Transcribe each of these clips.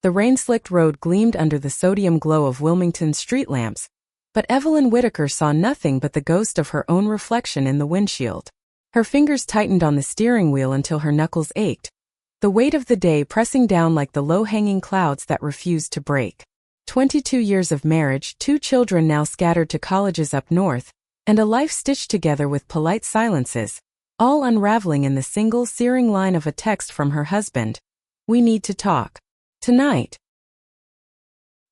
The rain-slicked road gleamed under the sodium glow of Wilmington's street lamps, but Evelyn Whitaker saw nothing but the ghost of her own reflection in the windshield. Her fingers tightened on the steering wheel until her knuckles ached, the weight of the day pressing down like the low-hanging clouds that refused to break. 22 years of marriage, 2 children now scattered to colleges up north, and a life stitched together with polite silences, all unraveling in the single searing line of a text from her husband. "We need to talk. Tonight."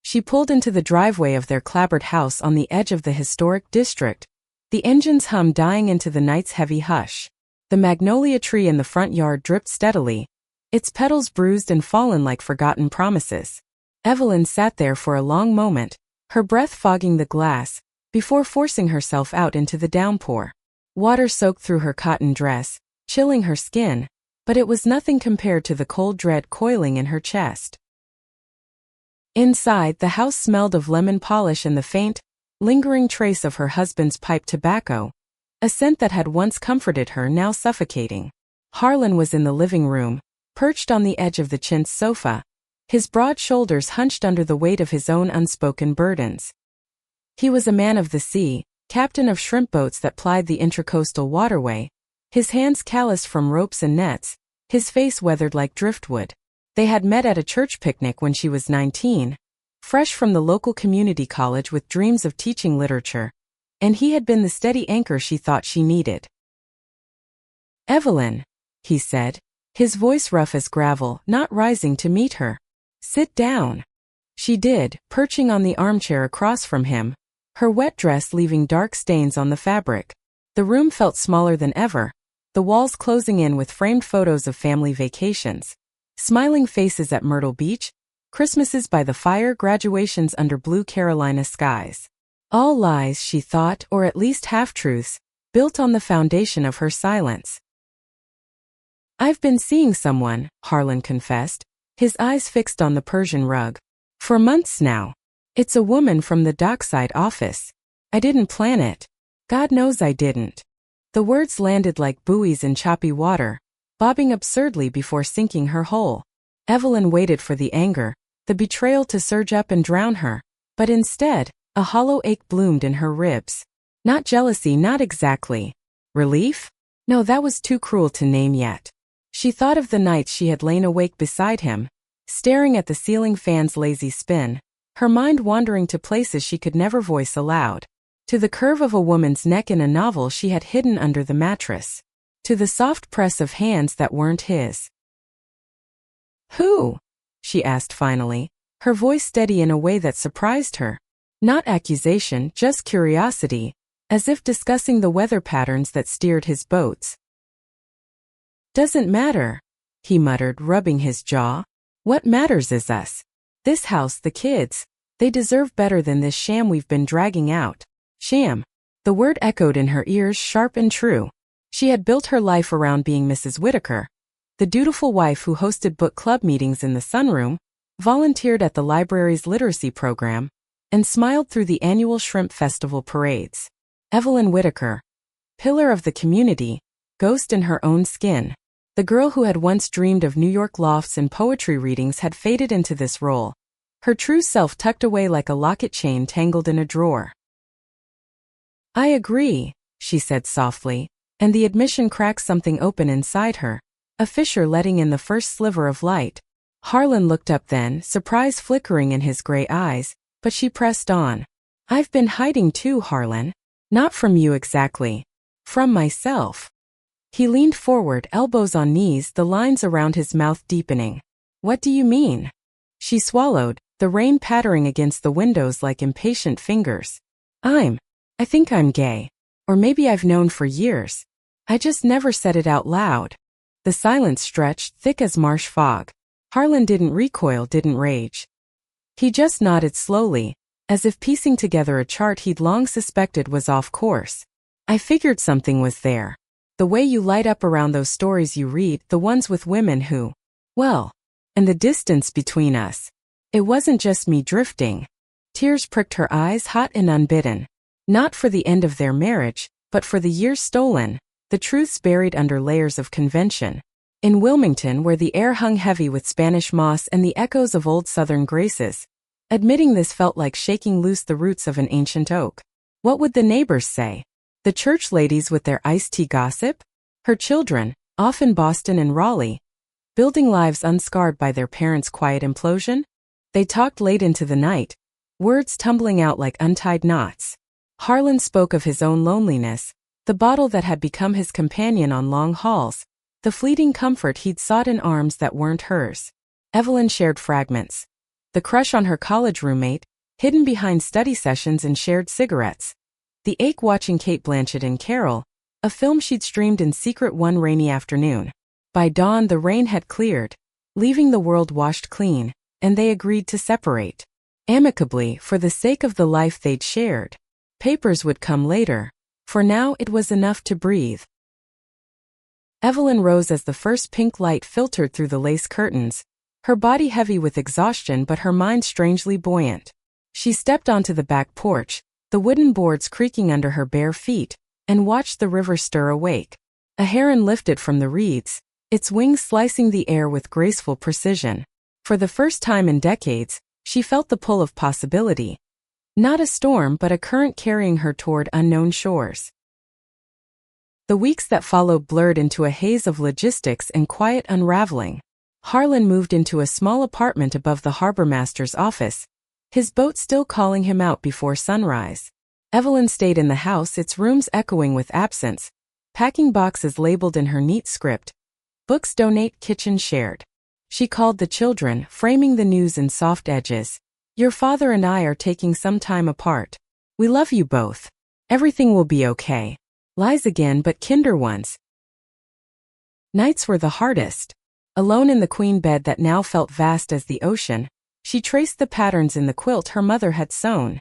She pulled into the driveway of their clapboard house on the edge of the historic district, the engine's hum dying into the night's heavy hush. The magnolia tree in the front yard dripped steadily, its petals bruised and fallen like forgotten promises. Evelyn sat there for a long moment, her breath fogging the glass, before forcing herself out into the downpour. Water soaked through her cotton dress, chilling her skin, but it was nothing compared to the cold dread coiling in her chest. Inside, the house smelled of lemon polish and the faint, lingering trace of her husband's pipe tobacco, a scent that had once comforted her now suffocating. Harlan was in the living room, perched on the edge of the chintz sofa, his broad shoulders hunched under the weight of his own unspoken burdens. He was a man of the sea, captain of shrimp boats that plied the intracoastal waterway, his hands calloused from ropes and nets, his face weathered like driftwood. They had met at a church picnic when she was 19, fresh from the local community college with dreams of teaching literature, and he had been the steady anchor she thought she needed. "Evelyn," he said, his voice rough as gravel, not rising to meet her. "Sit down." She did, perching on the armchair across from him, her wet dress leaving dark stains on the fabric. The room felt smaller than ever, the walls closing in with framed photos of family vacations, smiling faces at Myrtle Beach, Christmases by the fire, graduations under blue Carolina skies. All lies, she thought, or at least half-truths, built on the foundation of her silence. "I've been seeing someone," Harlan confessed, his eyes fixed on the Persian rug. "For months now. It's a woman from the dockside office. I didn't plan it. God knows I didn't." The words landed like buoys in choppy water, bobbing absurdly before sinking her whole. Evelyn waited for the anger, the betrayal to surge up and drown her, but instead, a hollow ache bloomed in her ribs. Not jealousy, not exactly. Relief? No, that was too cruel to name yet. She thought of the nights she had lain awake beside him, staring at the ceiling fan's lazy spin, her mind wandering to places she could never voice aloud. To the curve of a woman's neck in a novel she had hidden under the mattress. To the soft press of hands that weren't his. "Who?" she asked finally, her voice steady in a way that surprised her. Not accusation, just curiosity, as if discussing the weather patterns that steered his boats. "Doesn't matter," he muttered, rubbing his jaw. "What matters is us. This house, the kids. They deserve better than this sham we've been dragging out." Sham. The word echoed in her ears, sharp and true. She had built her life around being Mrs. Whitaker, the dutiful wife who hosted book club meetings in the sunroom, volunteered at the library's literacy program, and smiled through the annual shrimp festival parades. Evelyn Whitaker, pillar of the community, ghost in her own skin. The girl who had once dreamed of New York lofts and poetry readings had faded into this role, her true self tucked away like a locket chain tangled in a drawer. "I agree," she said softly, and the admission cracked something open inside her, a fissure letting in the first sliver of light. Harlan looked up then, surprise flickering in his gray eyes, but she pressed on. "I've been hiding too, Harlan. Not from you exactly. From myself." He leaned forward, elbows on knees, the lines around his mouth deepening. "What do you mean?" She swallowed, the rain pattering against the windows like impatient fingers. I think I'm gay. Or maybe I've known for years. I just never said it out loud." The silence stretched, thick as marsh fog. Harlan didn't recoil, didn't rage. He just nodded slowly, as if piecing together a chart he'd long suspected was off course. "I figured something was there. The way you light up around those stories you read, the ones with women who, well, and the distance between us. It wasn't just me drifting." Tears pricked her eyes, hot and unbidden. Not for the end of their marriage, but for the years stolen, the truths buried under layers of convention. In Wilmington, where the air hung heavy with Spanish moss and the echoes of old Southern graces, admitting this felt like shaking loose the roots of an ancient oak. What would the neighbors say? The church ladies with their iced tea gossip? Her children, off in Boston and Raleigh, building lives unscarred by their parents' quiet implosion? They talked late into the night, words tumbling out like untied knots. Harlan spoke of his own loneliness, the bottle that had become his companion on long hauls, the fleeting comfort he'd sought in arms that weren't hers. Evelyn shared fragments. The crush on her college roommate, hidden behind study sessions and shared cigarettes. The ache watching Cate Blanchett in Carol, a film she'd streamed in secret one rainy afternoon. By dawn the rain had cleared, leaving the world washed clean, and they agreed to separate. Amicably, for the sake of the life they'd shared. Papers would come later. For now it was enough to breathe. Evelyn rose as the first pink light filtered through the lace curtains, her body heavy with exhaustion but her mind strangely buoyant. She stepped onto the back porch, the wooden boards creaking under her bare feet, and watched the river stir awake. A heron lifted from the reeds, its wings slicing the air with graceful precision. For the first time in decades, she felt the pull of possibility. Not a storm but a current carrying her toward unknown shores. The weeks that followed blurred into a haze of logistics and quiet unraveling. Harlan moved into a small apartment above the harbormaster's office, his boat still calling him out before sunrise. Evelyn stayed in the house, its rooms echoing with absence, packing boxes labeled in her neat script, books donate, kitchen shared. She called the children, framing the news in soft edges. Your father and I are taking some time apart. We love you both. Everything will be okay. Lies again but kinder ones. Nights were the hardest. Alone in the queen bed that now felt vast as the ocean, she traced the patterns in the quilt her mother had sewn.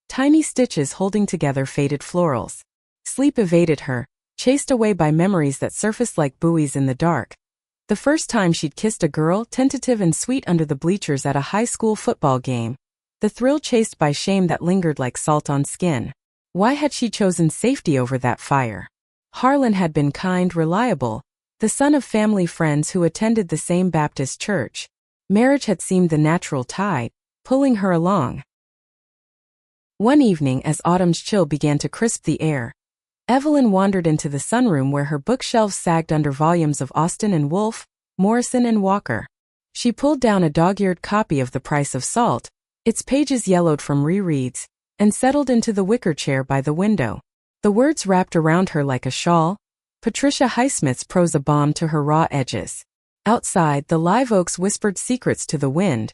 Tiny stitches holding together faded florals. Sleep evaded her, chased away by memories that surfaced like buoys in the dark. The first time she'd kissed a girl, tentative and sweet under the bleachers at a high school football game. The thrill chased by shame that lingered like salt on skin. Why had she chosen safety over that fire? Harlan had been kind, reliable, the son of family friends who attended the same Baptist church. Marriage had seemed the natural tide, pulling her along. One evening, as autumn's chill began to crisp the air, Evelyn wandered into the sunroom where her bookshelves sagged under volumes of Austen and Wolfe, Morrison and Walker. She pulled down a dog-eared copy of The Price of Salt, its pages yellowed from rereads, and settled into the wicker chair by the window. The words wrapped around her like a shawl, Patricia Highsmith's prose a balm to her raw edges. Outside, the live oaks whispered secrets to the wind,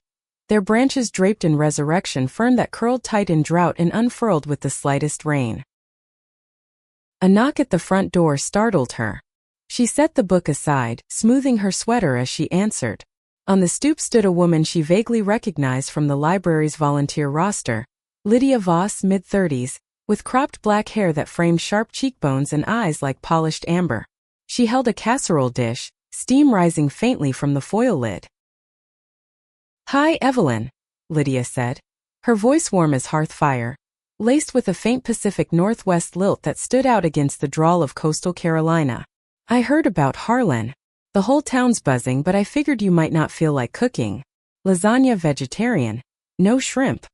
their branches draped in resurrection fern that curled tight in drought and unfurled with the slightest rain. A knock at the front door startled her. She set the book aside, smoothing her sweater as she answered. On the stoop stood a woman she vaguely recognized from the library's volunteer roster, Lydia Voss, mid-30s, with cropped black hair that framed sharp cheekbones and eyes like polished amber. She held a casserole dish, steam rising faintly from the foil lid. "Hi, Evelyn," Lydia said, her voice warm as hearth fire, laced with a faint Pacific Northwest lilt that stood out against the drawl of coastal Carolina. "I heard about Harlan. The whole town's buzzing, but I figured you might not feel like cooking. Lasagna vegetarian. No shrimp."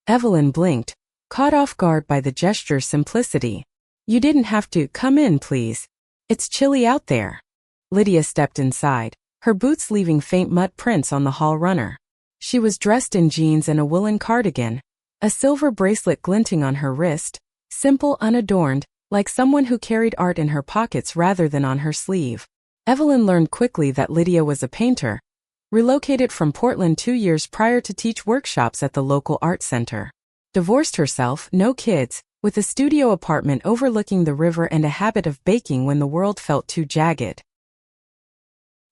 Evelyn blinked, caught off guard by the gesture's simplicity. "You didn't have to. Come in, please. It's chilly out there." Lydia stepped inside, her boots leaving faint mud prints on the hall runner. She was dressed in jeans and a woolen cardigan, a silver bracelet glinting on her wrist, simple, unadorned, like someone who carried art in her pockets rather than on her sleeve. Evelyn learned quickly that Lydia was a painter, relocated from Portland 2 years prior to teach workshops at the local art center. Divorced herself, no kids, with a studio apartment overlooking the river and a habit of baking when the world felt too jagged.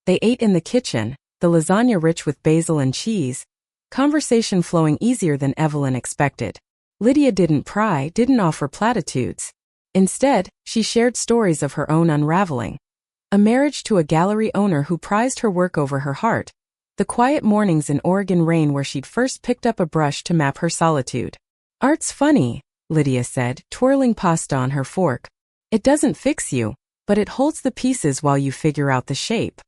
They ate in the kitchen, the lasagna rich with basil and cheese, conversation flowing easier than Evelyn expected. Lydia didn't pry, didn't offer platitudes. Instead, she shared stories of her own unraveling. A marriage to a gallery owner who prized her work over her heart, the quiet mornings in Oregon rain where she'd first picked up a brush to map her solitude. "Art's funny," Lydia said, twirling pasta on her fork. "It doesn't fix you, but it holds the pieces while you figure out the shape."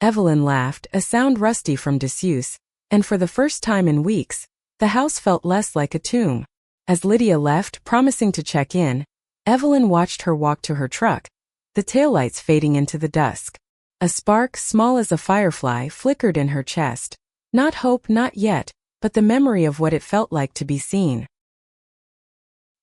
Evelyn laughed, a sound rusty from disuse, and for the first time in weeks, the house felt less like a tomb. As Lydia left, promising to check in, Evelyn watched her walk to her truck, the taillights fading into the dusk. A spark, small as a firefly, flickered in her chest. Not hope, not yet, but the memory of what it felt like to be seen.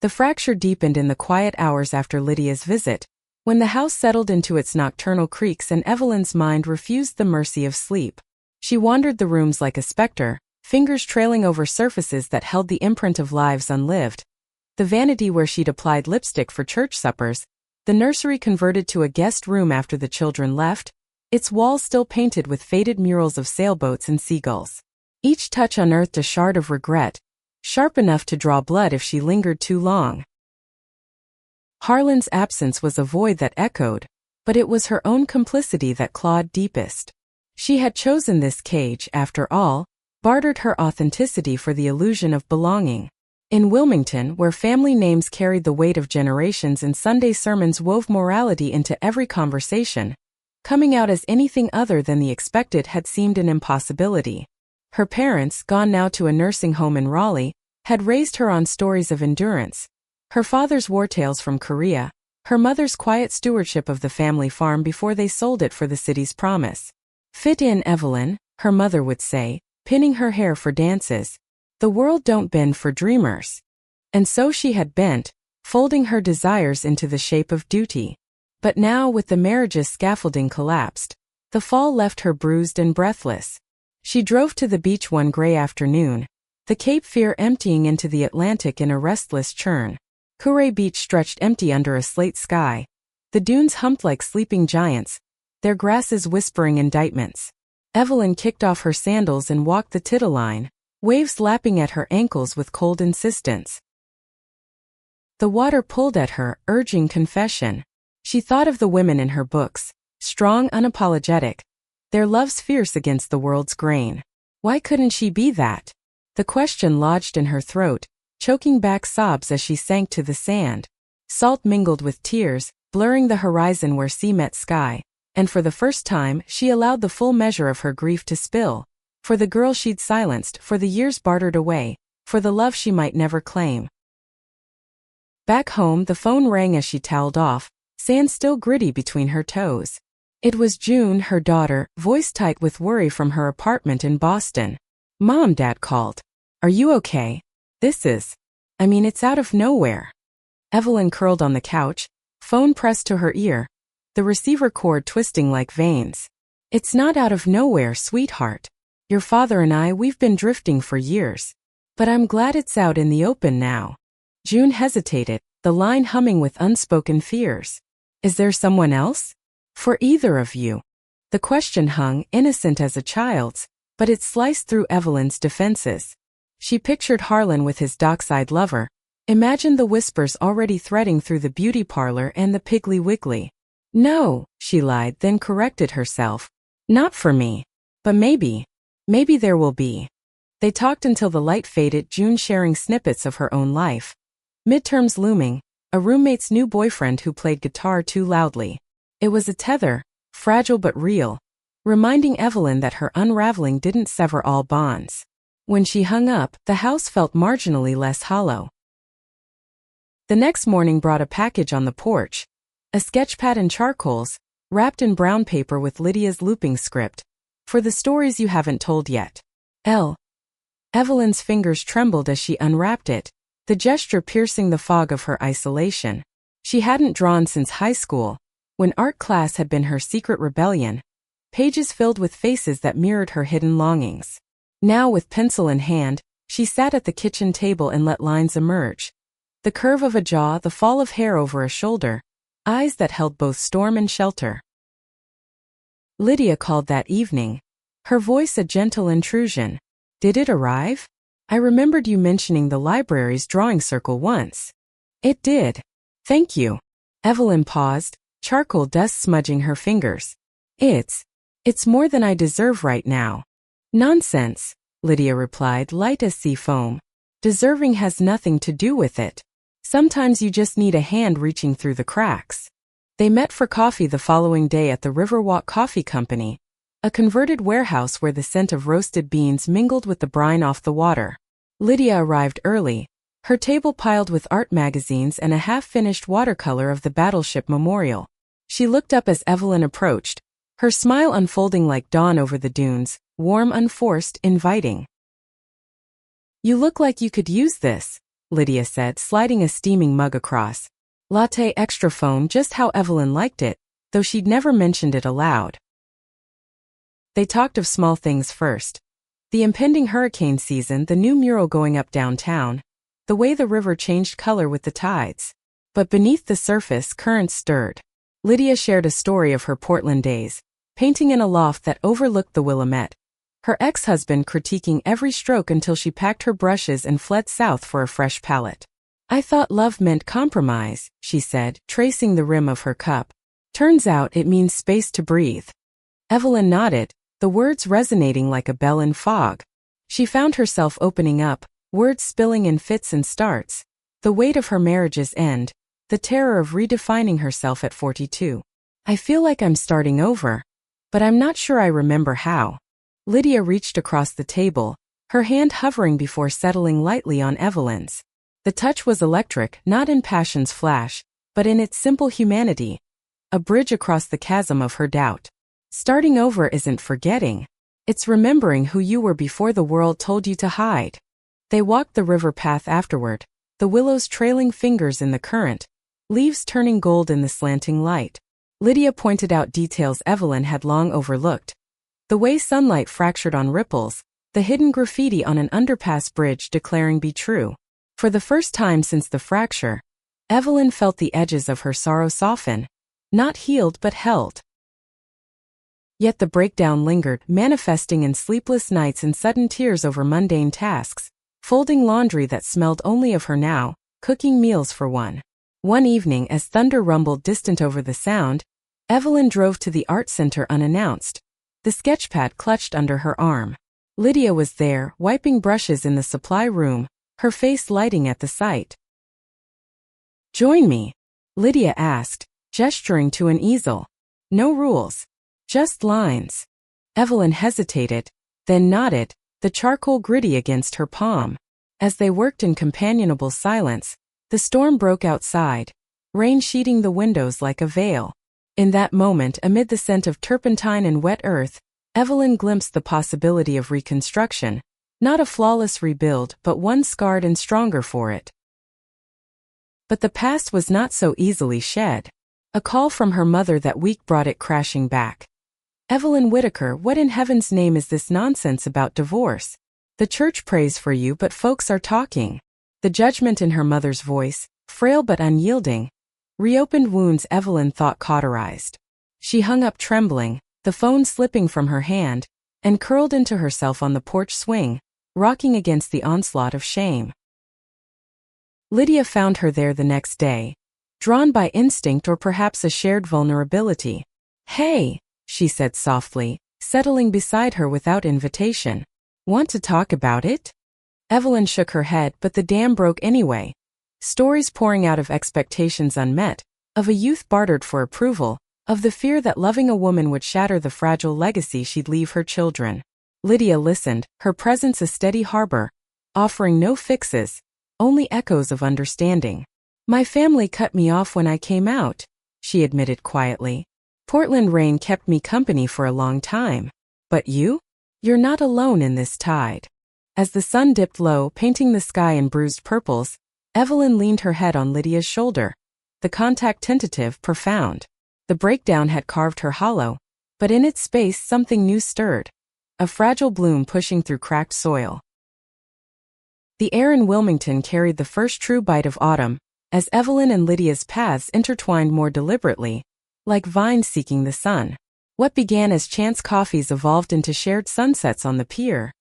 The fracture deepened in the quiet hours after Lydia's visit, when the house settled into its nocturnal creaks and Evelyn's mind refused the mercy of sleep. She wandered the rooms like a specter, fingers trailing over surfaces that held the imprint of lives unlived. The vanity where she'd applied lipstick for church suppers, the nursery converted to a guest room after the children left, its walls still painted with faded murals of sailboats and seagulls. Each touch unearthed a shard of regret, sharp enough to draw blood if she lingered too long. Harlan's absence was a void that echoed, but it was her own complicity that clawed deepest. She had chosen this cage, after all, bartered her authenticity for the illusion of belonging. In Wilmington, where family names carried the weight of generations and Sunday sermons wove morality into every conversation, coming out as anything other than the expected had seemed an impossibility. Her parents, gone now to a nursing home in Raleigh, had raised her on stories of endurance. Her father's war tales from Korea, her mother's quiet stewardship of the family farm before they sold it for the city's promise. "Fit in, Evelyn," her mother would say, pinning her hair for dances. "The world don't bend for dreamers." And so she had bent, folding her desires into the shape of duty. But now, with the marriage's scaffolding collapsed, the fall left her bruised and breathless. She drove to the beach one gray afternoon, the Cape Fear emptying into the Atlantic in a restless churn. Kure Beach stretched empty under a slate sky. The dunes humped like sleeping giants, their grasses whispering indictments. Evelyn kicked off her sandals and walked the Tittle-line, waves lapping at her ankles with cold insistence. The water pulled at her, urging confession. She thought of the women in her books, strong, unapologetic, their loves fierce against the world's grain. Why couldn't she be that? The question lodged in her throat, choking back sobs as she sank to the sand. Salt mingled with tears, blurring the horizon where sea met sky, and for the first time she allowed the full measure of her grief to spill, for the girl she'd silenced, for the years bartered away, for the love she might never claim. Back home, the phone rang as she toweled off, sand still gritty between her toes. It was June, her daughter, voice tight with worry from her apartment in Boston. "Mom," Dad called. "Are you okay? It's out of nowhere." Evelyn curled on the couch, phone pressed to her ear, the receiver cord twisting like veins. "It's not out of nowhere, sweetheart. Your father and we've been drifting for years. But I'm glad it's out in the open now." June hesitated, the line humming with unspoken fears. "Is there someone else? For either of you?" The question hung, innocent as a child's, but it sliced through Evelyn's defenses. She pictured Harlan with his dockside lover, imagined the whispers already threading through the beauty parlor and the Piggly Wiggly. "No," she lied, then corrected herself. "Not for me. But maybe there will be." They talked until the light faded, June sharing snippets of her own life. Midterms looming, a roommate's new boyfriend who played guitar too loudly. It was a tether, fragile but real, reminding Evelyn that her unraveling didn't sever all bonds. When she hung up, the house felt marginally less hollow. The next morning brought a package on the porch, a sketchpad and charcoals, wrapped in brown paper with Lydia's looping script, "For the stories you haven't told yet. L." Evelyn's fingers trembled as she unwrapped it, the gesture piercing the fog of her isolation. She hadn't drawn since high school, when art class had been her secret rebellion, pages filled with faces that mirrored her hidden longings. Now, with pencil in hand, she sat at the kitchen table and let lines emerge. The curve of a jaw, the fall of hair over a shoulder, eyes that held both storm and shelter. Lydia called that evening, her voice a gentle intrusion. "Did it arrive? I remembered you mentioning the library's drawing circle once." "It did. Thank you." Evelyn paused, charcoal dust smudging her fingers. It's more than I deserve right now." "Nonsense," Lydia replied, light as sea foam. "Deserving has nothing to do with it. Sometimes you just need a hand reaching through the cracks." They met for coffee the following day at the Riverwalk Coffee Company, a converted warehouse where the scent of roasted beans mingled with the brine off the water. Lydia arrived early, her table piled with art magazines and a half-finished watercolor of the battleship memorial. She looked up as Evelyn approached, her smile unfolding like dawn over the dunes, warm, unforced, inviting. "You look like you could use this," Lydia said, sliding a steaming mug across. Latte extra foam, just how Evelyn liked it, though she'd never mentioned it aloud. They talked of small things first. The impending hurricane season, the new mural going up downtown, the way the river changed color with the tides. But beneath the surface, currents stirred. Lydia shared a story of her Portland days, painting in a loft that overlooked the Willamette, her ex-husband critiquing every stroke until she packed her brushes and fled south for a fresh palette. "I thought love meant compromise," she said, tracing the rim of her cup. "Turns out it means space to breathe." Evelyn nodded, the words resonating like a bell in fog. She found herself opening up, words spilling in fits and starts. The weight of her marriage's end, the terror of redefining herself at 42. "I feel like I'm starting over, but I'm not sure I remember how." Lydia reached across the table, her hand hovering before settling lightly on Evelyn's. The touch was electric, not in passion's flash, but in its simple humanity, a bridge across the chasm of her doubt. Starting over isn't forgetting. It's remembering who you were before the world told you to hide. They walked the river path afterward, the willows trailing fingers in the current, leaves turning gold in the slanting light. Lydia pointed out details Evelyn had long overlooked. The way sunlight fractured on ripples, the hidden graffiti on an underpass bridge declaring "Be true." For the first time since the fracture, Evelyn felt the edges of her sorrow soften, not healed but held. Yet the breakdown lingered, manifesting in sleepless nights and sudden tears over mundane tasks, folding laundry that smelled only of her now, cooking meals for one. One evening, as thunder rumbled distant over the sound, Evelyn drove to the art center unannounced, the sketchpad clutched under her arm. Lydia was there, wiping brushes in the supply room, her face lighting at the sight. "Join me?" Lydia asked, gesturing to an easel. "No rules. Just lines." Evelyn hesitated, then nodded, the charcoal gritty against her palm. As they worked in companionable silence, the storm broke outside, rain sheeting the windows like a veil. In that moment, amid the scent of turpentine and wet earth, Evelyn glimpsed the possibility of reconstruction, not a flawless rebuild, but one scarred and stronger for it. But the past was not so easily shed. A call from her mother that week brought it crashing back. "Evelyn Whitaker, what in heaven's name is this nonsense about divorce? The church prays for you, but folks are talking." The judgment in her mother's voice, frail but unyielding, reopened wounds Evelyn thought cauterized. She hung up trembling, the phone slipping from her hand, and curled into herself on the porch swing, rocking against the onslaught of shame. Lydia found her there the next day, drawn by instinct or perhaps a shared vulnerability. "Hey," she said softly, settling beside her without invitation. "Want to talk about it?" Evelyn shook her head, but the dam broke anyway. Stories pouring out of expectations unmet, of a youth bartered for approval, of the fear that loving a woman would shatter the fragile legacy she'd leave her children. Lydia listened, her presence a steady harbor, offering no fixes, only echoes of understanding. "My family cut me off when I came out," she admitted quietly. "Portland rain kept me company for a long time. But you? You're not alone in this tide." As the sun dipped low, painting the sky in bruised purples, Evelyn leaned her head on Lydia's shoulder, the contact tentative, profound. The breakdown had carved her hollow, but in its space something new stirred, a fragile bloom pushing through cracked soil. The air in Wilmington carried the first true bite of autumn, as Evelyn and Lydia's paths intertwined more deliberately, like vines seeking the sun. What began as chance coffees evolved into shared sunsets on the pier,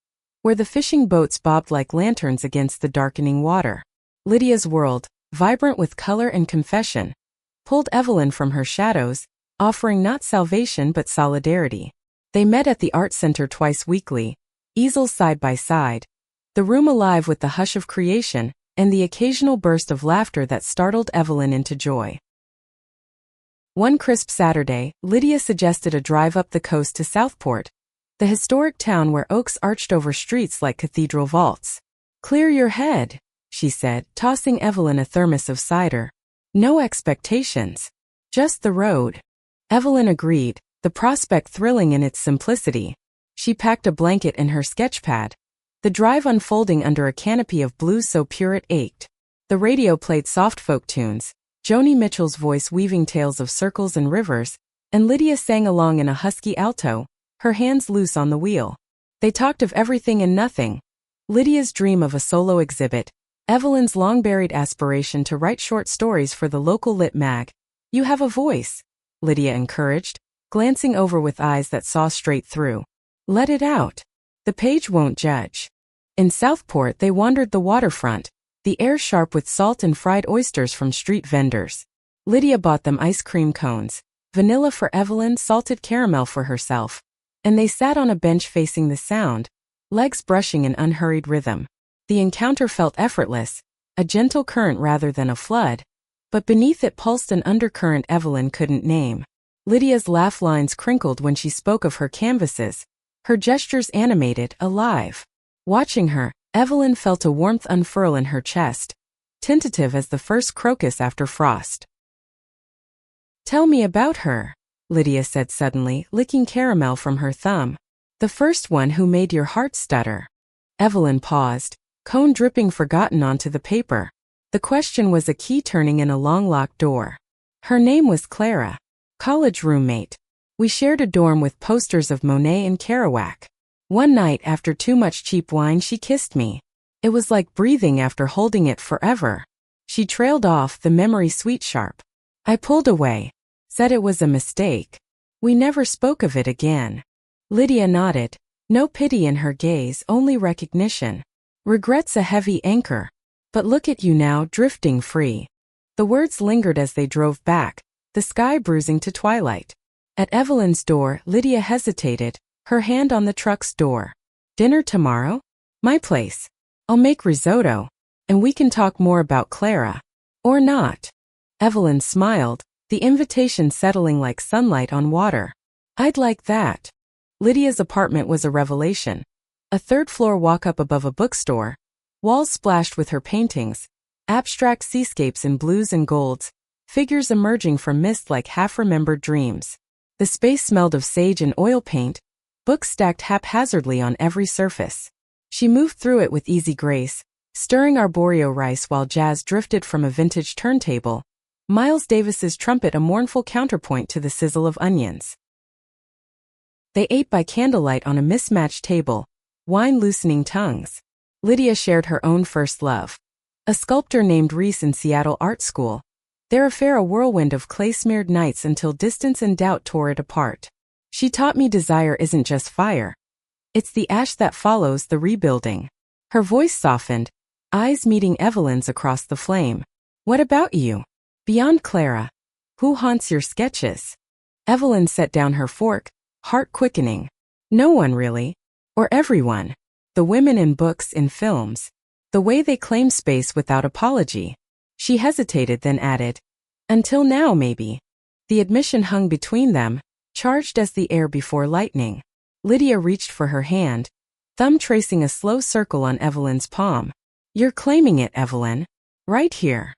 where the fishing boats bobbed like lanterns against the darkening water. Lydia's world, vibrant with color and confession, pulled Evelyn from her shadows, offering not salvation but solidarity. They met at the art center twice weekly, easels side by side, the room alive with the hush of creation and the occasional burst of laughter that startled Evelyn into joy. One crisp Saturday, Lydia suggested a drive up the coast to Southport, the historic town where oaks arched over streets like cathedral vaults. "Clear your head," she said, tossing Evelyn a thermos of cider. "No expectations. Just the road." Evelyn agreed, the prospect thrilling in its simplicity. She packed a blanket in her sketchpad, the drive unfolding under a canopy of blue so pure it ached. The radio played soft folk tunes, Joni Mitchell's voice weaving tales of circles and rivers, and Lydia sang along in a husky alto, her hands loose on the wheel. They talked of everything and nothing. Lydia's dream of a solo exhibit, Evelyn's long-buried aspiration to write short stories for the local lit mag. "You have a voice," Lydia encouraged, glancing over with eyes that saw straight through. "Let it out. The page won't judge." In Southport they wandered the waterfront, the air sharp with salt and fried oysters from street vendors. Lydia bought them ice cream cones, vanilla for Evelyn, salted caramel for herself, and they sat on a bench facing the sound, legs brushing in unhurried rhythm. The encounter felt effortless, a gentle current rather than a flood, but beneath it pulsed an undercurrent Evelyn couldn't name. Lydia's laugh lines crinkled when she spoke of her canvases, her gestures animated, alive. Watching her, Evelyn felt a warmth unfurl in her chest, tentative as the first crocus after frost. "Tell me about her," Lydia said suddenly, licking caramel from her thumb. "The first one who made your heart stutter." Evelyn paused, cone dripping forgotten onto the paper. The question was a key turning in a long-locked door. "Her name was Clara. College roommate. We shared a dorm with posters of Monet and Kerouac. One night after too much cheap wine she kissed me. It was like breathing after holding it forever." She trailed off, the memory sweet sharp. "I pulled away. Said it was a mistake. We never spoke of it again." Lydia nodded, no pity in her gaze, only recognition. "Regret's a heavy anchor. But look at you now, drifting free." The words lingered as they drove back, the sky bruising to twilight. At Evelyn's door, Lydia hesitated, her hand on the truck's door. "Dinner tomorrow? My place. I'll make risotto, and we can talk more about Clara." "Or not." Evelyn smiled, the invitation settling like sunlight on water. "I'd like that." Lydia's apartment was a revelation. A third-floor walk-up above a bookstore, walls splashed with her paintings, abstract seascapes in blues and golds, figures emerging from mist like half-remembered dreams. The space smelled of sage and oil paint, books stacked haphazardly on every surface. She moved through it with easy grace, stirring arborio rice while jazz drifted from a vintage turntable, Miles Davis's trumpet a mournful counterpoint to the sizzle of onions. They ate by candlelight on a mismatched table, wine loosening tongues. Lydia shared her own first love. A sculptor named Reese in Seattle Art School. Their affair a whirlwind of clay-smeared nights until distance and doubt tore it apart. "She taught me desire isn't just fire. It's the ash that follows the rebuilding." Her voice softened, eyes meeting Evelyn's across the flame. "What about you? Beyond Clara, who haunts your sketches?" Evelyn set down her fork, heart quickening. "No one really. Or everyone. The women in books, in films. The way they claim space without apology." She hesitated, then added, "Until now, maybe." The admission hung between them, charged as the air before lightning. Lydia reached for her hand, thumb tracing a slow circle on Evelyn's palm. "You're claiming it, Evelyn. Right here."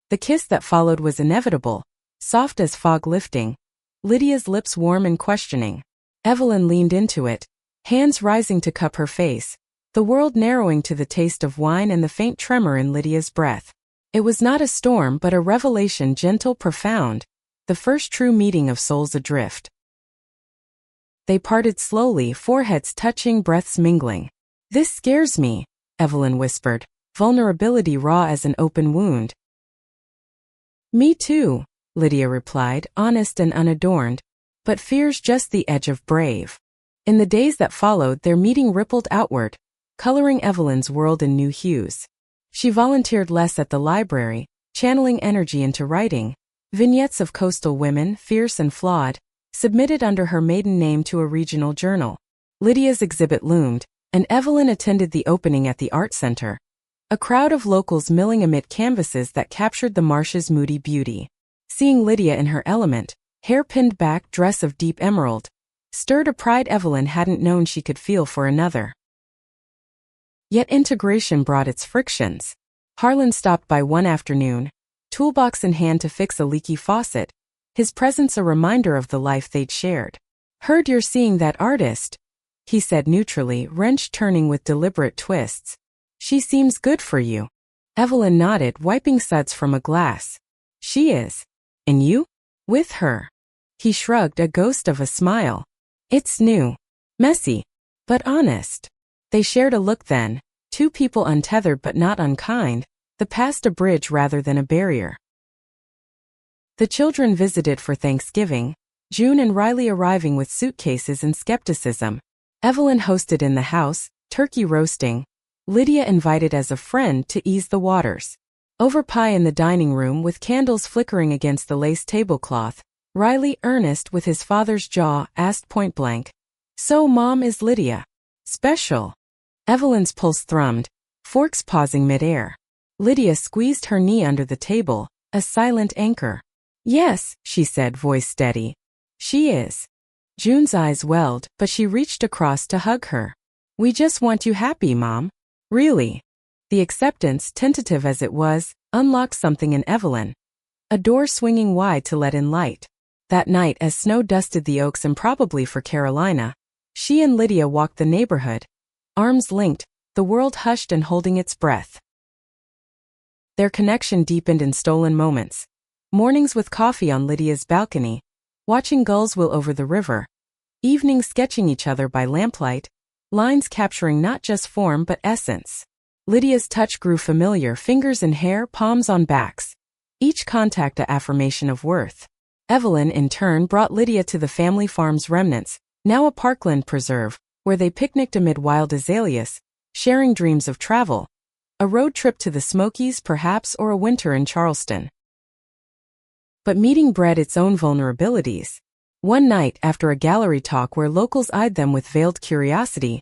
The kiss that followed was inevitable, soft as fog lifting, Lydia's lips warm and questioning. Evelyn leaned into it, hands rising to cup her face, the world narrowing to the taste of wine and the faint tremor in Lydia's breath. It was not a storm but a revelation, gentle, profound, the first true meeting of souls adrift. They parted slowly, foreheads touching, breaths mingling. "This scares me," Evelyn whispered, vulnerability raw as an open wound. "Me too," Lydia replied, honest and unadorned, "but fear's just the edge of brave." In the days that followed, their meeting rippled outward, coloring Evelyn's world in new hues. She volunteered less at the library, channeling energy into writing, vignettes of coastal women, fierce and flawed, submitted under her maiden name to a regional journal. Lydia's exhibit loomed, and Evelyn attended the opening at the Art Center. A crowd of locals milling amid canvases that captured the marsh's moody beauty. Seeing Lydia in her element, hair pinned back, dress of deep emerald, stirred a pride Evelyn hadn't known she could feel for another. Yet integration brought its frictions. Harlan stopped by one afternoon, toolbox in hand to fix a leaky faucet, his presence a reminder of the life they'd shared. "Heard you're seeing that artist," he said neutrally, wrench turning with deliberate twists. "She seems good for you." Evelyn nodded, wiping suds from a glass. "She is. And you?" "With her." He shrugged, a ghost of a smile. "It's new. Messy. But honest." They shared a look then, two people untethered but not unkind, the past a bridge rather than a barrier. The children visited for Thanksgiving, June and Riley arriving with suitcases and skepticism. Evelyn hosted in the house, turkey roasting, Lydia invited as a friend to ease the waters. Over pie in the dining room with candles flickering against the lace tablecloth, Riley, earnest with his father's jaw, asked point-blank, "So Mom, is Lydia special?" Evelyn's pulse thrummed, forks pausing mid-air. Lydia squeezed her knee under the table, a silent anchor. "Yes," she said, voice steady. "She is." June's eyes welled, but she reached across to hug her. "We just want you happy, Mom." "Really?" The acceptance, tentative as it was, unlocked something in Evelyn. A door swinging wide to let in light. That night, as snow dusted the oaks improbably for Carolina, she and Lydia walked the neighborhood, arms linked, the world hushed and holding its breath. Their connection deepened in stolen moments. Mornings with coffee on Lydia's balcony, watching gulls wheel over the river, evenings sketching each other by lamplight, lines capturing not just form but essence. Lydia's touch grew familiar, fingers in hair, palms on backs. Each contact a affirmation of worth. Evelyn, in turn, brought Lydia to the family farm's remnants, now a parkland preserve, where they picnicked amid wild azaleas, sharing dreams of travel. A road trip to the Smokies perhaps, or a winter in Charleston. But meeting bred its own vulnerabilities. One night, after a gallery talk where locals eyed them with veiled curiosity,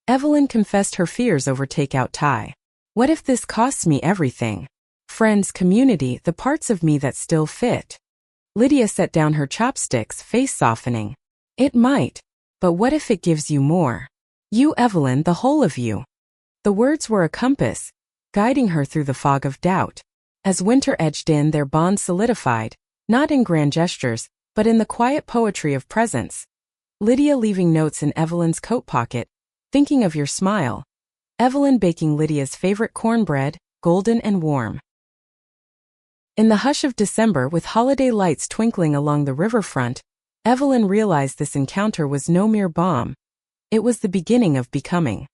Evelyn confessed her fears over takeout Thai. "What if this costs me everything? Friends, community, the parts of me that still fit?" Lydia set down her chopsticks, face softening. "It might. But what if it gives you more? You, Evelyn, the whole of you." The words were a compass, guiding her through the fog of doubt. As winter edged in, their bond solidified, not in grand gestures, but in the quiet poetry of presence. Lydia leaving notes in Evelyn's coat pocket, thinking of your smile. Evelyn baking Lydia's favorite cornbread, golden and warm. In the hush of December, with holiday lights twinkling along the riverfront, Evelyn realized this encounter was no mere balm. It was the beginning of becoming.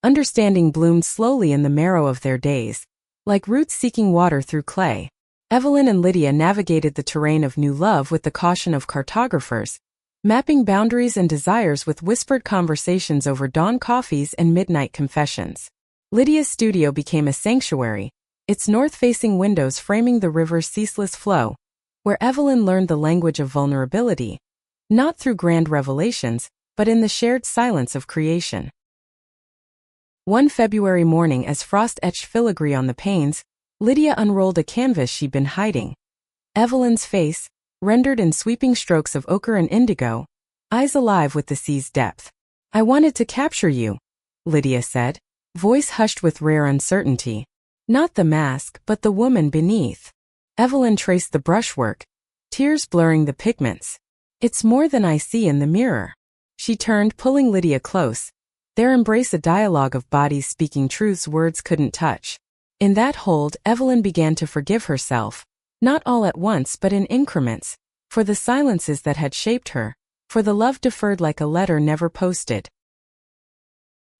Understanding bloomed slowly in the marrow of their days, like roots seeking water through clay. Evelyn and Lydia navigated the terrain of new love with the caution of cartographers, mapping boundaries and desires with whispered conversations over dawn coffees and midnight confessions. Lydia's studio became a sanctuary, its north-facing windows framing the river's ceaseless flow, where Evelyn learned the language of vulnerability, not through grand revelations, but in the shared silence of creation. One February morning, as frost etched filigree on the panes, Lydia unrolled a canvas she'd been hiding. Evelyn's face, rendered in sweeping strokes of ochre and indigo, eyes alive with the sea's depth. "I wanted to capture you," Lydia said, voice hushed with rare uncertainty. "Not the mask, but the woman beneath." Evelyn traced the brushwork, tears blurring the pigments. "It's more than I see in the mirror." She turned, pulling Lydia close, their embrace a dialogue of bodies speaking truths words couldn't touch. In that hold, Evelyn began to forgive herself, not all at once but in increments, for the silences that had shaped her, for the love deferred like a letter never posted.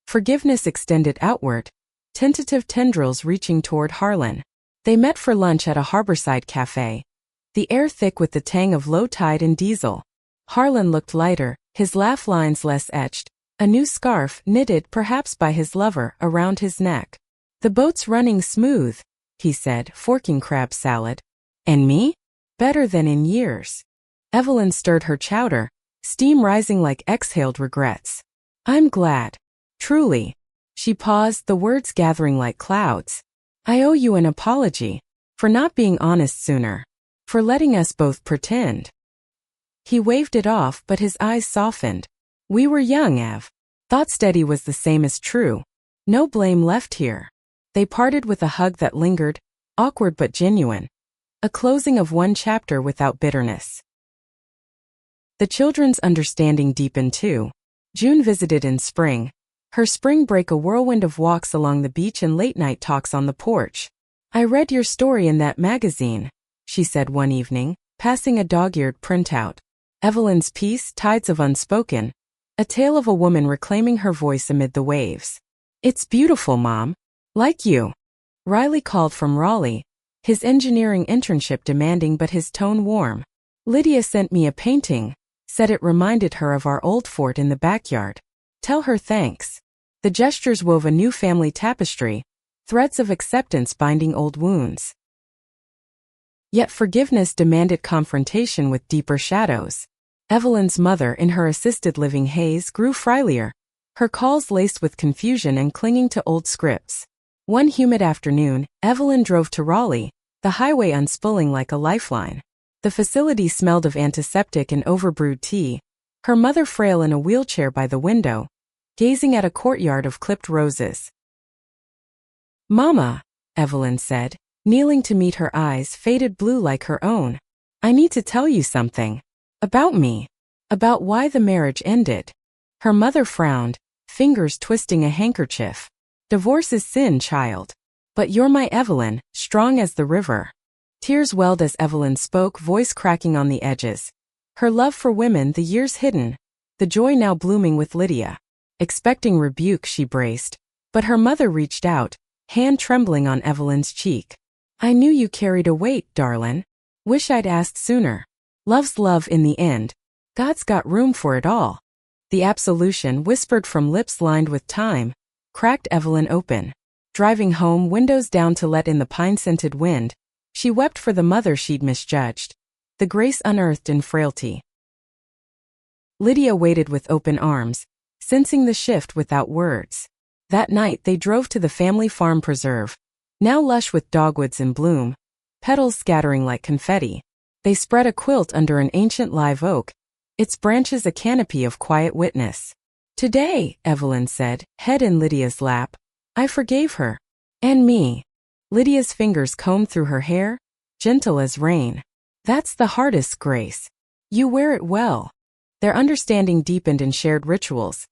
Forgiveness extended outward, tentative tendrils reaching toward Harlan. They met for lunch at a harborside cafe, the air thick with the tang of low tide and diesel. Harlan looked lighter, his laugh lines less etched, a new scarf, knitted perhaps by his lover, around his neck. "The boat's running smooth," he said, forking crab salad. "And me? Better than in years." Evelyn stirred her chowder, steam rising like exhaled regrets. "I'm glad. Truly." She paused, the words gathering like clouds. "I owe you an apology for not being honest sooner." For letting us both pretend. He waved it off, but his eyes softened. We were young, Ev. Thought steady was the same as true. No blame left here. They parted with a hug that lingered, awkward but genuine. A closing of one chapter without bitterness. The children's understanding deepened too. June visited in spring. Her spring break a whirlwind of walks along the beach and late-night talks on the porch. I read your story in that magazine, she said one evening, passing a dog-eared printout. Evelyn's piece, Tides of Unspoken. A tale of a woman reclaiming her voice amid the waves. It's beautiful, Mom. Like you. Riley called from Raleigh, his engineering internship demanding but his tone warm. Lydia sent me a painting, said it reminded her of our old fort in the backyard. Tell her thanks. The gestures wove a new family tapestry, threads of acceptance binding old wounds. Yet forgiveness demanded confrontation with deeper shadows. Evelyn's mother, in her assisted living haze, grew frilier, her calls laced with confusion and clinging to old scripts. One humid afternoon, Evelyn drove to Raleigh, the highway unspooling like a lifeline. The facility smelled of antiseptic and overbrewed tea, her mother frail in a wheelchair by the window, gazing at a courtyard of clipped roses. Mama, Evelyn said, kneeling to meet her eyes faded blue like her own. I need to tell you something. About me. About why the marriage ended. Her mother frowned, fingers twisting a handkerchief. Divorce is sin, child. But you're my Evelyn, strong as the river. Tears welled as Evelyn spoke, voice cracking on the edges. Her love for women, the years hidden, the joy now blooming with Lydia. Expecting rebuke, she braced, but her mother reached out, hand trembling on Evelyn's cheek. I knew you carried a weight, darlin'. Wish I'd asked sooner. Love's love in the end. God's got room for it all. The absolution, whispered from lips lined with time, cracked Evelyn open. Driving home, windows down to let in the pine-scented wind, she wept for the mother she'd misjudged, the grace unearthed in frailty. Lydia waited with open arms, sensing the shift without words. That night they drove to the family farm preserve, now lush with dogwoods in bloom, petals scattering like confetti. They spread a quilt under an ancient live oak, its branches a canopy of quiet witness. Today, Evelyn said, head in Lydia's lap, I forgave her. And me. Lydia's fingers combed through her hair, gentle as rain. That's the hardest, Grace. You wear it well. Their understanding deepened in shared rituals.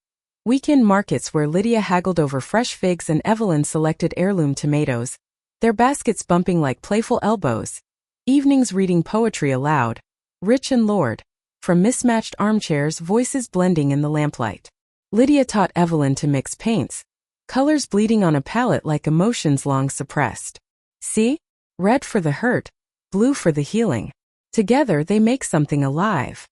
Weekend markets where Lydia haggled over fresh figs and Evelyn selected heirloom tomatoes, their baskets bumping like playful elbows. Evenings reading poetry aloud, rich and lured, from mismatched armchairs, voices blending in the lamplight. Lydia taught Evelyn to mix paints, colors bleeding on a palette like emotions long suppressed. See? Red for the hurt, blue for the healing. Together they make something alive.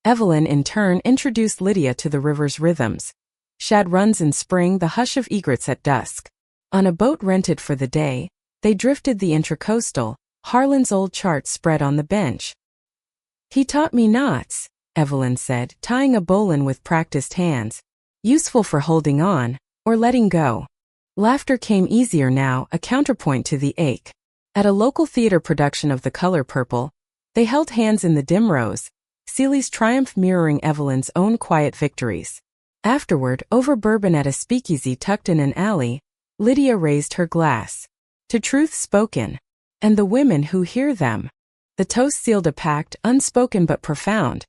Evelyn in turn introduced Lydia to the river's rhythms. Shad runs in spring, the hush of egrets at dusk. On a boat rented for the day, they drifted the intracoastal, Harlan's old charts spread on the bench. He taught me knots, Evelyn said, tying a bowline with practiced hands. Useful for holding on, or letting go. Laughter came easier now, a counterpoint to the ache. At a local theater production of The Color Purple, they held hands in the dim rose, Celi's triumph mirroring Evelyn's own quiet victories. Afterward, over bourbon at a speakeasy tucked in an alley, Lydia raised her glass. To truth spoken. And the women who hear them. The toast sealed a pact, unspoken but profound.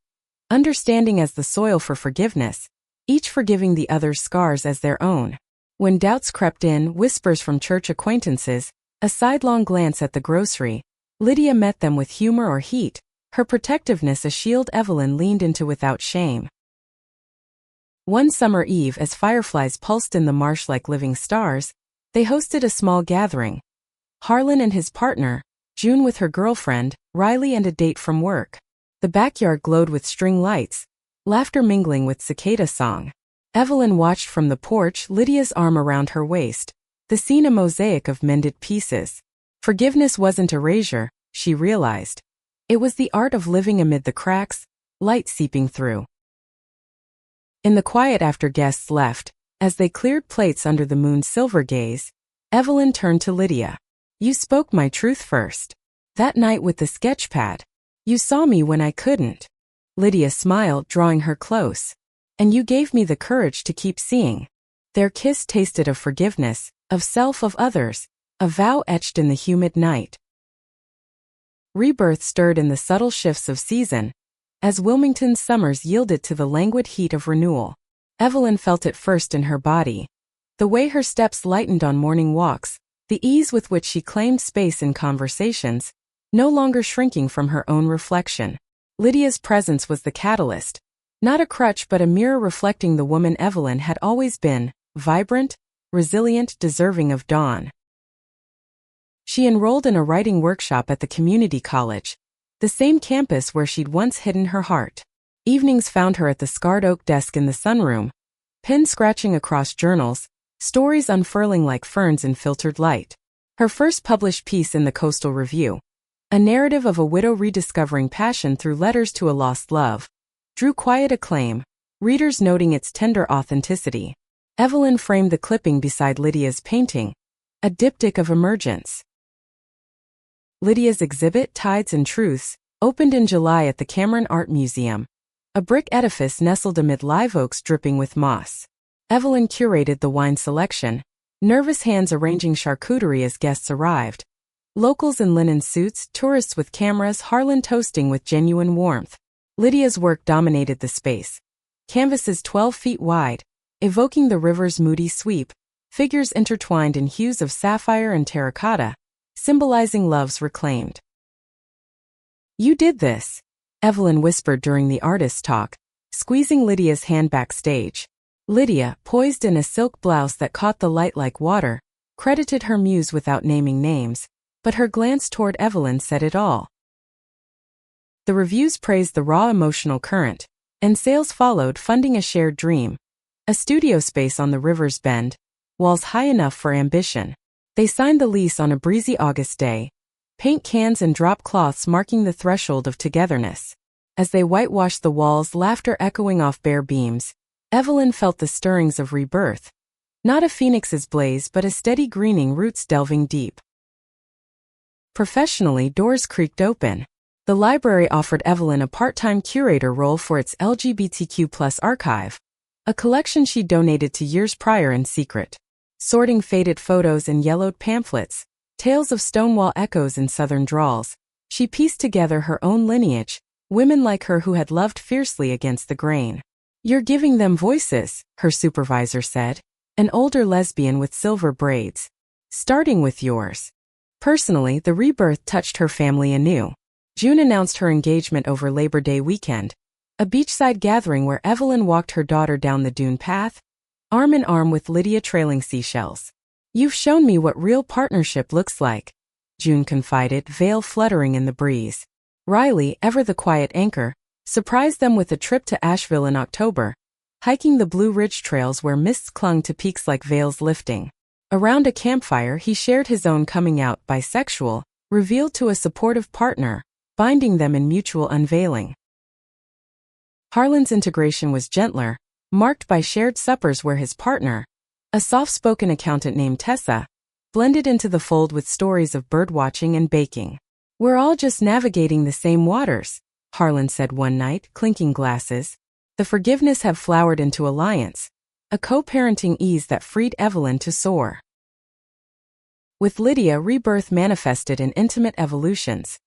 Understanding as the soil for forgiveness, each forgiving the other's scars as their own. When doubts crept in, whispers from church acquaintances, a sidelong glance at the grocery, Lydia met them with humor or heat, her protectiveness a shield Evelyn leaned into without shame. One summer eve, as fireflies pulsed in the marsh like living stars, they hosted a small gathering. Harlan and his partner, June with her girlfriend, Riley and a date from work. The backyard glowed with string lights, laughter mingling with cicada song. Evelyn watched from the porch, Lydia's arm around her waist, the scene a mosaic of mended pieces. Forgiveness wasn't erasure, she realized. It was the art of living amid the cracks, light seeping through. In the quiet after guests left, as they cleared plates under the moon's silver gaze, Evelyn turned to Lydia. You spoke my truth first. That night with the sketchpad. You saw me when I couldn't. Lydia smiled, drawing her close. And you gave me the courage to keep seeing. Their kiss tasted of forgiveness, of self, of others, a vow etched in the humid night. Rebirth stirred in the subtle shifts of season, as Wilmington's summers yielded to the languid heat of renewal. Evelyn felt it first in her body. The way her steps lightened on morning walks, the ease with which she claimed space in conversations, no longer shrinking from her own reflection. Lydia's presence was the catalyst, not a crutch but a mirror reflecting the woman Evelyn had always been, vibrant, resilient, deserving of dawn. She enrolled in a writing workshop at the community college, the same campus where she'd once hidden her heart. Evenings found her at the scarred oak desk in the sunroom, pen scratching across journals, stories unfurling like ferns in filtered light. Her first published piece in the Coastal Review, a narrative of a widow rediscovering passion through letters to a lost love, drew quiet acclaim, readers noting its tender authenticity. Evelyn framed the clipping beside Lydia's painting, a diptych of emergence. Lydia's exhibit, Tides and Truths, opened in July at the Cameron Art Museum, a brick edifice nestled amid live oaks dripping with moss. Evelyn curated the wine selection, nervous hands arranging charcuterie as guests arrived. Locals in linen suits, tourists with cameras, Harlan toasting with genuine warmth. Lydia's work dominated the space. Canvases 12 feet wide, evoking the river's moody sweep, figures intertwined in hues of sapphire and terracotta, symbolizing love's reclaimed. You did this, Evelyn whispered during the artist's talk, squeezing Lydia's hand backstage. Lydia, poised in a silk blouse that caught the light like water, credited her muse without naming names, but her glance toward Evelyn said it all. The reviews praised the raw emotional current, and sales followed, funding a shared dream, a studio space on the river's bend, walls high enough for ambition. They signed the lease on a breezy August day, paint cans and drop cloths marking the threshold of togetherness. As they whitewashed the walls, laughter echoing off bare beams, Evelyn felt the stirrings of rebirth. Not a phoenix's blaze but a steady greening, roots delving deep. Professionally, doors creaked open. The library offered Evelyn a part-time curator role for its LGBTQ+ archive, a collection she donated to years prior in secret. Sorting faded photos and yellowed pamphlets, tales of Stonewall echoes in Southern drawls, she pieced together her own lineage, women like her who had loved fiercely against the grain. You're giving them voices, her supervisor said, an older lesbian with silver braids. Starting with yours. Personally, the rebirth touched her family anew. June announced her engagement over Labor Day weekend, a beachside gathering where Evelyn walked her daughter down the dune path, arm in arm with Lydia trailing seashells. You've shown me what real partnership looks like, June confided, veil fluttering in the breeze. Riley, ever the quiet anchor, surprised them with a trip to Asheville in October, hiking the Blue Ridge trails where mists clung to peaks like veils lifting. Around a campfire, he shared his own coming out, bisexual, revealed to a supportive partner, binding them in mutual unveiling. Harlan's integration was gentler, marked by shared suppers where his partner, a soft-spoken accountant named Tessa, blended into the fold with stories of birdwatching and baking. We're all just navigating the same waters, Harlan said one night, clinking glasses. The forgiveness have flowered into alliance, a co-parenting ease that freed Evelyn to soar. With Lydia, rebirth manifested in intimate evolutions.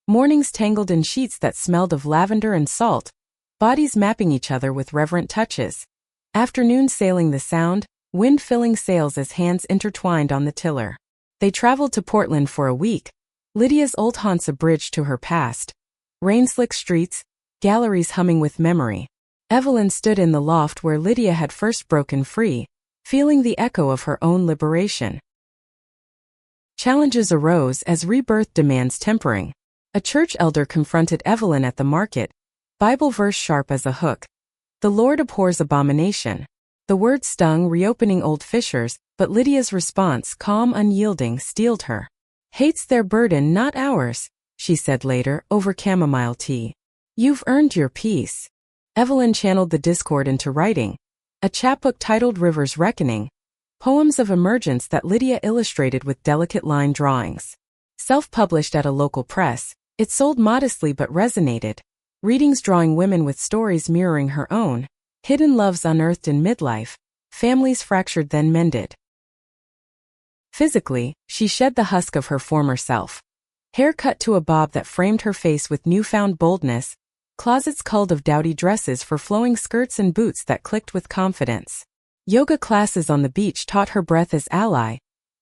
Mornings tangled in sheets that smelled of lavender and salt, bodies mapping each other with reverent touches. Afternoons sailing the Sound, wind filling sails as hands intertwined on the tiller. They traveled to Portland for a week, Lydia's old haunts a bridge to her past. Rain-slick streets, galleries humming with memory. Evelyn stood in the loft where Lydia had first broken free, feeling the echo of her own liberation. Challenges arose as rebirth demands tempering. A church elder confronted Evelyn at the market, Bible verse sharp as a hook. The Lord abhors abomination. The word stung, reopening old fissures, but Lydia's response, calm, unyielding, steeled her. Hate's their burden, not ours, she said later, over chamomile tea. You've earned your peace. Evelyn channeled the discord into writing, a chapbook titled River's Reckoning, poems of emergence that Lydia illustrated with delicate line drawings. Self-published at a local press, it sold modestly but resonated. Readings drawing women with stories mirroring her own, hidden loves unearthed in midlife, families fractured then mended. Physically, she shed the husk of her former self. Hair cut to a bob that framed her face with newfound boldness, closets culled of dowdy dresses for flowing skirts and boots that clicked with confidence. Yoga classes on the beach taught her breath as ally,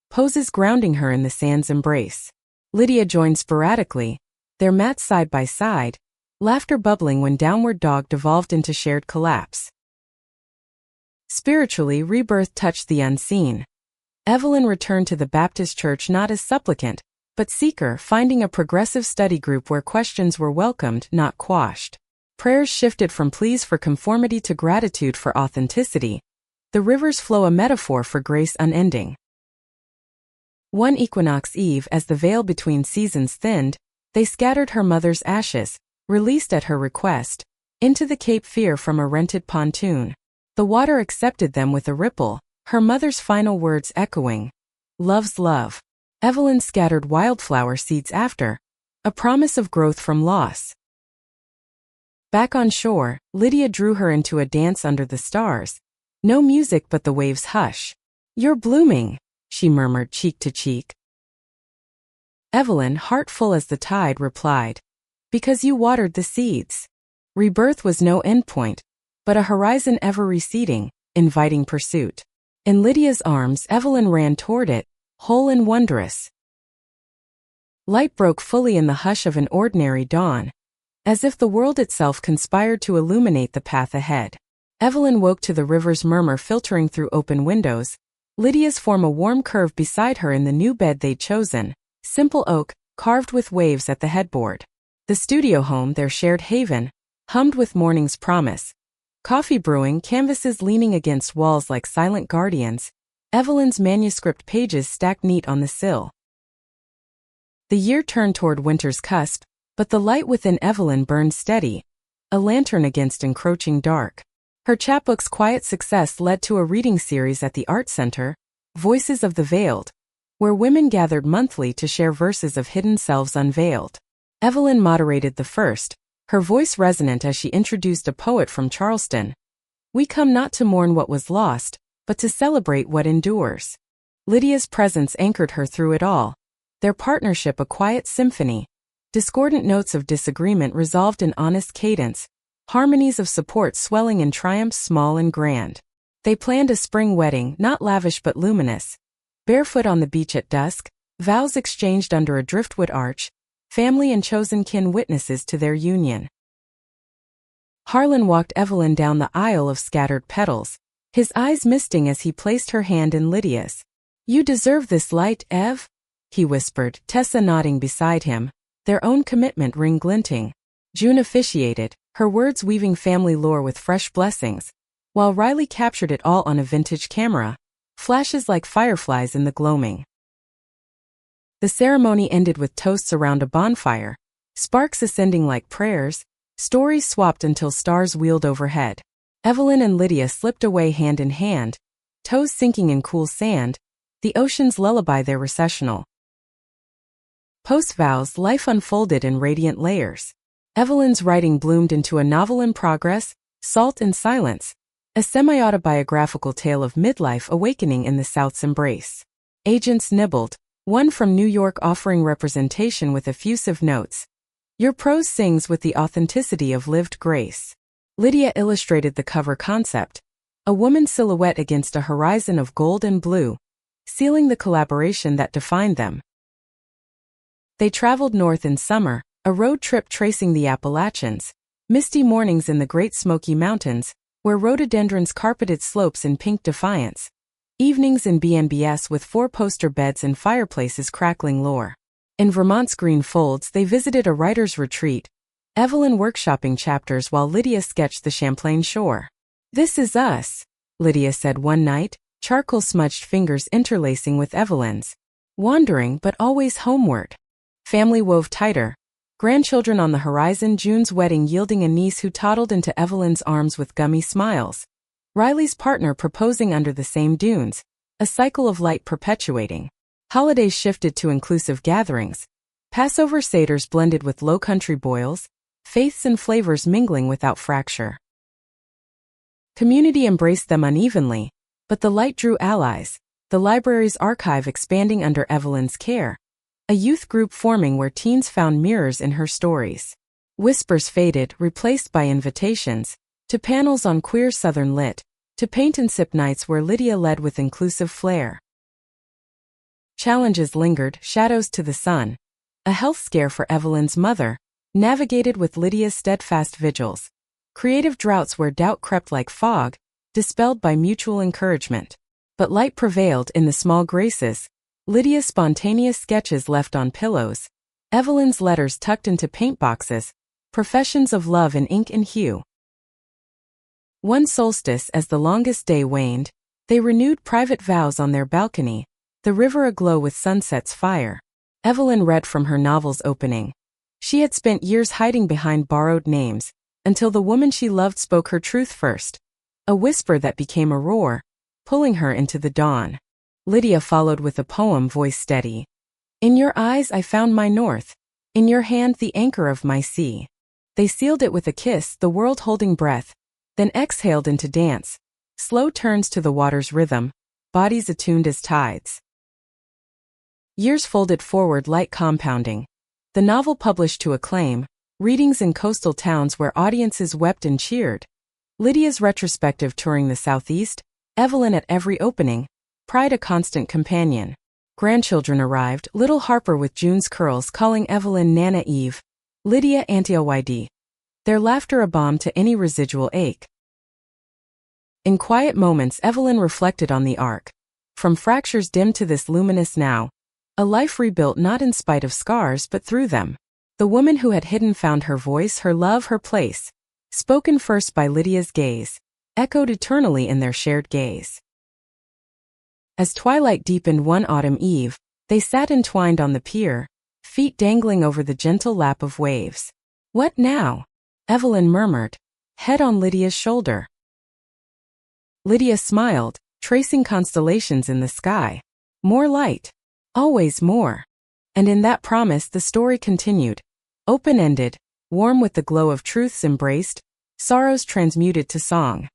poses grounding her in the sand's embrace. Lydia joined sporadically, their mats side by side, laughter bubbling when downward dog devolved into shared collapse. Spiritually, rebirth touched the unseen. Evelyn returned to the Baptist church not as supplicant, but seeker, finding a progressive study group where questions were welcomed, not quashed. Prayers shifted from pleas for conformity to gratitude for authenticity. The river's flow a metaphor for grace unending. One equinox eve, as the veil between seasons thinned, they scattered her mother's ashes, released at her request, into the Cape Fear from a rented pontoon. The water accepted them with a ripple, her mother's final words echoing, "Love's love." Evelyn scattered wildflower seeds after, a promise of growth from loss. Back on shore, Lydia drew her into a dance under the stars. No music but the waves' hush. "You're blooming," she murmured cheek to cheek. Evelyn, heart full as the tide, replied, "Because you watered the seeds." Rebirth was no endpoint, but a horizon ever receding, inviting pursuit. In Lydia's arms, Evelyn ran toward it, whole and wondrous. Light broke fully in the hush of an ordinary dawn, as if the world itself conspired to illuminate the path ahead. Evelyn woke to the river's murmur filtering through open windows, Lydia's form a warm curve beside her in the new bed they'd chosen, simple oak, carved with waves at the headboard. The studio home, their shared haven, hummed with morning's promise. Coffee brewing, canvases leaning against walls like silent guardians, Evelyn's manuscript pages stacked neat on the sill. The year turned toward winter's cusp, but the light within Evelyn burned steady, a lantern against encroaching dark. Her chapbook's quiet success led to a reading series at the Art Center, Voices of the Veiled, where women gathered monthly to share verses of hidden selves unveiled. Evelyn moderated the first, her voice resonant as she introduced a poet from Charleston. "We come not to mourn what was lost, but to celebrate what endures." Lydia's presence anchored her through it all, their partnership a quiet symphony, discordant notes of disagreement resolved in honest cadence, harmonies of support swelling in triumphs small and grand. They planned a spring wedding, not lavish but luminous. Barefoot on the beach at dusk, vows exchanged under a driftwood arch, family and chosen kin witnesses to their union. Harlan walked Evelyn down the aisle of scattered petals, his eyes misting as he placed her hand in Lydia's. "You deserve this light, Ev," he whispered, Tessa nodding beside him, their own commitment ring glinting. June officiated, her words weaving family lore with fresh blessings, while Riley captured it all on a vintage camera, flashes like fireflies in the gloaming. The ceremony ended with toasts around a bonfire, sparks ascending like prayers, stories swapped until stars wheeled overhead. Evelyn and Lydia slipped away hand in hand, toes sinking in cool sand, the ocean's lullaby their recessional. Post-vows, life unfolded in radiant layers. Evelyn's writing bloomed into a novel in progress, Salt and Silence, a semi-autobiographical tale of midlife awakening in the South's embrace. Agents nibbled, one from New York offering representation with effusive notes. "Your prose sings with the authenticity of lived grace." Lydia illustrated the cover concept, a woman's silhouette against a horizon of gold and blue, sealing the collaboration that defined them. They traveled north in summer, a road trip tracing the Appalachians, misty mornings in the Great Smoky Mountains, where rhododendrons carpeted slopes in pink defiance, evenings in B&Bs with four-poster beds and fireplaces crackling lore. In Vermont's Green Folds they visited a writer's retreat, Evelyn workshopping chapters while Lydia sketched the Champlain shore. "This is us," Lydia said one night, charcoal-smudged fingers interlacing with Evelyn's. Wandering but always homeward. Family wove tighter. Grandchildren on the horizon, June's wedding yielding a niece who toddled into Evelyn's arms with gummy smiles. Riley's partner proposing under the same dunes, a cycle of light perpetuating. Holidays shifted to inclusive gatherings. Passover seders blended with low-country boils, faiths and flavors mingling without fracture. Community embraced them unevenly, but the light drew allies, the library's archive expanding under Evelyn's care, a youth group forming where teens found mirrors in her stories. Whispers faded, replaced by invitations, to panels on queer Southern lit, to paint and sip nights where Lydia led with inclusive flair. Challenges lingered, shadows to the sun. A health scare for Evelyn's mother, navigated with Lydia's steadfast vigils. Creative droughts where doubt crept like fog, dispelled by mutual encouragement. But light prevailed in the small graces, Lydia's spontaneous sketches left on pillows, Evelyn's letters tucked into paint boxes, professions of love in ink and hue. One solstice, as the longest day waned, they renewed private vows on their balcony, the river aglow with sunset's fire. Evelyn read from her novel's opening. She had spent years hiding behind borrowed names, until the woman she loved spoke her truth first. A whisper that became a roar, pulling her into the dawn. Lydia followed with a poem, voice steady. In your eyes I found my north, in your hand the anchor of my sea. They sealed it with a kiss, the world holding breath, then exhaled into dance, slow turns to the water's rhythm, bodies attuned as tides. Years folded forward, light compounding. The novel published to acclaim, readings in coastal towns where audiences wept and cheered. Lydia's retrospective touring the Southeast, Evelyn at every opening, Pride a constant companion. Grandchildren arrived, little Harper with June's curls calling Evelyn Nana Eve, Lydia Auntie Yd. Their laughter a balm to any residual ache. In quiet moments Evelyn reflected on the arc. From fractures dimmed to this luminous now, a life rebuilt not in spite of scars but through them. The woman who had hidden found her voice, her love, her place. Spoken first by Lydia's gaze, echoed eternally in their shared gaze. As twilight deepened one autumn eve, they sat entwined on the pier, feet dangling over the gentle lap of waves. What now? Evelyn murmured, head on Lydia's shoulder. Lydia smiled, tracing constellations in the sky. More light. Always more. And in that promise the story continued, open-ended, warm with the glow of truths embraced, sorrows transmuted to song.